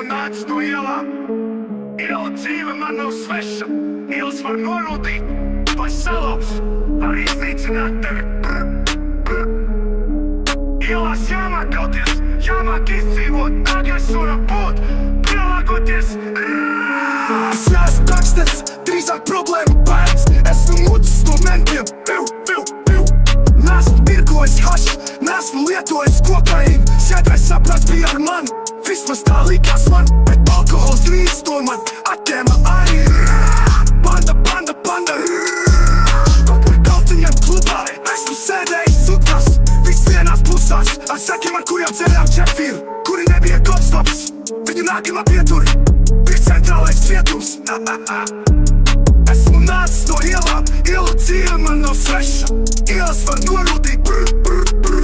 Esmu nācis no ielām. Iela dzīve man nav sveša. Ielas var norūdīt, vai salauzt, var iznīcināt tevi. Ielās jāmāk kauties, jāmāk izdzīvot, agresoram būt, pielāgoties. Es neesmu gangsters, drīzāk problēmu bērns. Esmu mucis no mentiem, Nesmu tirgojis hašu, nesmu lietojis kokaīnu. Šķēdrais saprats bija ar mani, vismaz tā likās man. Bet alkohols drīz to man atņēma arī. Banda, Kaltiņiem klubā, esmu sēdējis sutās. Viss vienās pusās, ar sekiem, ar kuriem dzērām čefīru, kuri nebija kopstops. Viņu nākamā pietura bija centrālais cietums. Esmu nācis no ielām, ielu dzīve man nav sveša. Ielas var norūdīt,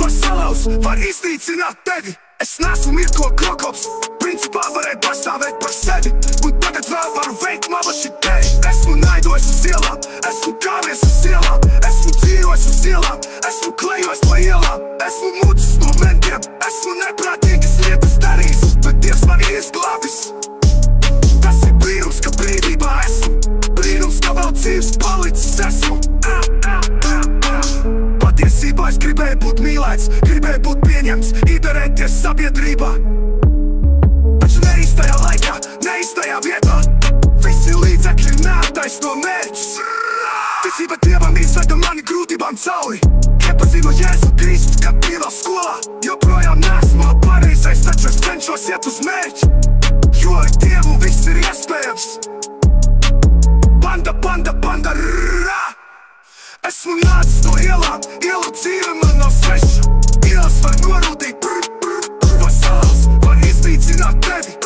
var salauzt, var iznīcināt tevi. Es neesmu Mirko Krokops, principā varēju pastāvēt par sevi. Un tagad vēl varu veikt malaši tevi. Esmu naidojis uz ielām, esmu kāvies uz ielām. Esmu dzīvojis uz ielām, esmu klejojis pa ielām. Esmu mucis no mentiem, esmu neprātīgas lietas darījis. Bet Dievs mani izglābis. Tas ir brīnums, ka brīvībā esmu. Brīnums, ka vēl dzīves palicis esmu. Patiesībā es gribēju būt mīlēts, gribēju būt pieņemts, iedarēties sabiedrībā. Taču neīstajā laikā, neīstajā vietā. Visi līdzekļi neattaisno mērķus. Ticība Dievam izveda mani grūtībām cauri. Iepazinu Jēzu Kristu, kad bija vēl skolā. Joprojām neesmu pareizais, taču es cenšos iet uz mērķi. Jo ar Dievu viss ir iespējams. Banda, Esmu nācis no ielām, ielu dzīve man nav sveša. Ielas var norūdīt, var salauzt, var iznīcināt tevi.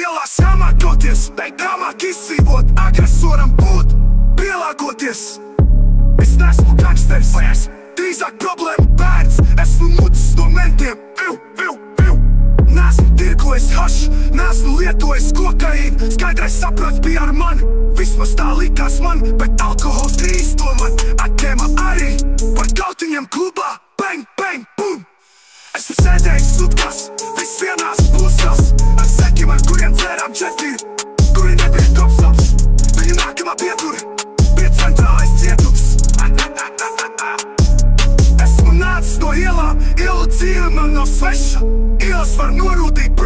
Ielās jāmāk kauties, jāmāk izdzīvot, agresoram būt, pielāgoties. Es neesmu gangsters, drīzāk problēmu bērns. Esmu mucis no mentiem, Nesmu tirgojis hašu, nesmu lietojis kokaīnu. Skaidrais saprats bija ar mani, vismaz tā likās man. Bet alkohols drīz to man atņēma arī. Par Kaltiņiem klubā, bang, bum. Esmu sēdējis sutkās, viss vienās pusās. Ar sekiem, ar kuriem dzērām čefīru, kuri nebija kopstops. Viņu nākamā pietura bija centrālais cietums. Esmu nācis no ielām, ielu dzīve man nav sveša. Ielas var norūdīt,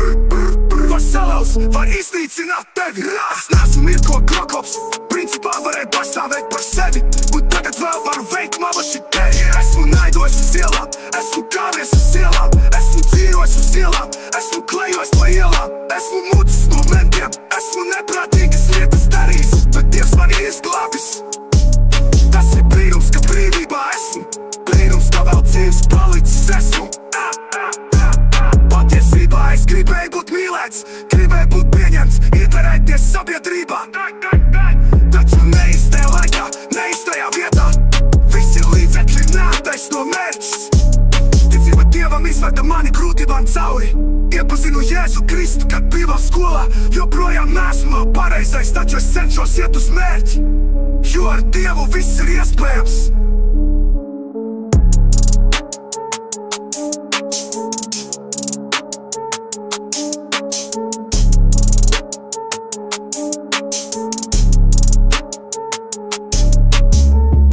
var salauzt, var iznīcināt tevi. Es neesmu Mirko Krokops, principā varēju pastāvēt par sevi. Un tagad vēl varu veikt malaši tevi. Esmu naidojis uz ielām, esmu kāvies uz ielām. Esmu dzīvojis uz ielām, esmu klejojis pa ielām. Esmu mucis no mentiem, esmu neprātīgas lietas darījis. Bet Dievs mani izglābis. Tas ir brīnums, ka brīvībā esmu. Brīnums, ka vēl dzīves palicis esmu. Patiesībā es gribēju būt mīlēts, gribēju būt pieņemts, iedarēties sabiedrībā. Taču neīstajā laikā, neīstajā vietā. Visi līdzekļi neattaisno mērķus. Ticība Dievam izveda mani grūtībām cauri. Iepazinu Jēzu Kristu, kad bija vēl skolā. Joprojām neesmu pareizais, taču es cenšos iet uz mērķi. Jo ar Dievu viss ir iespējams.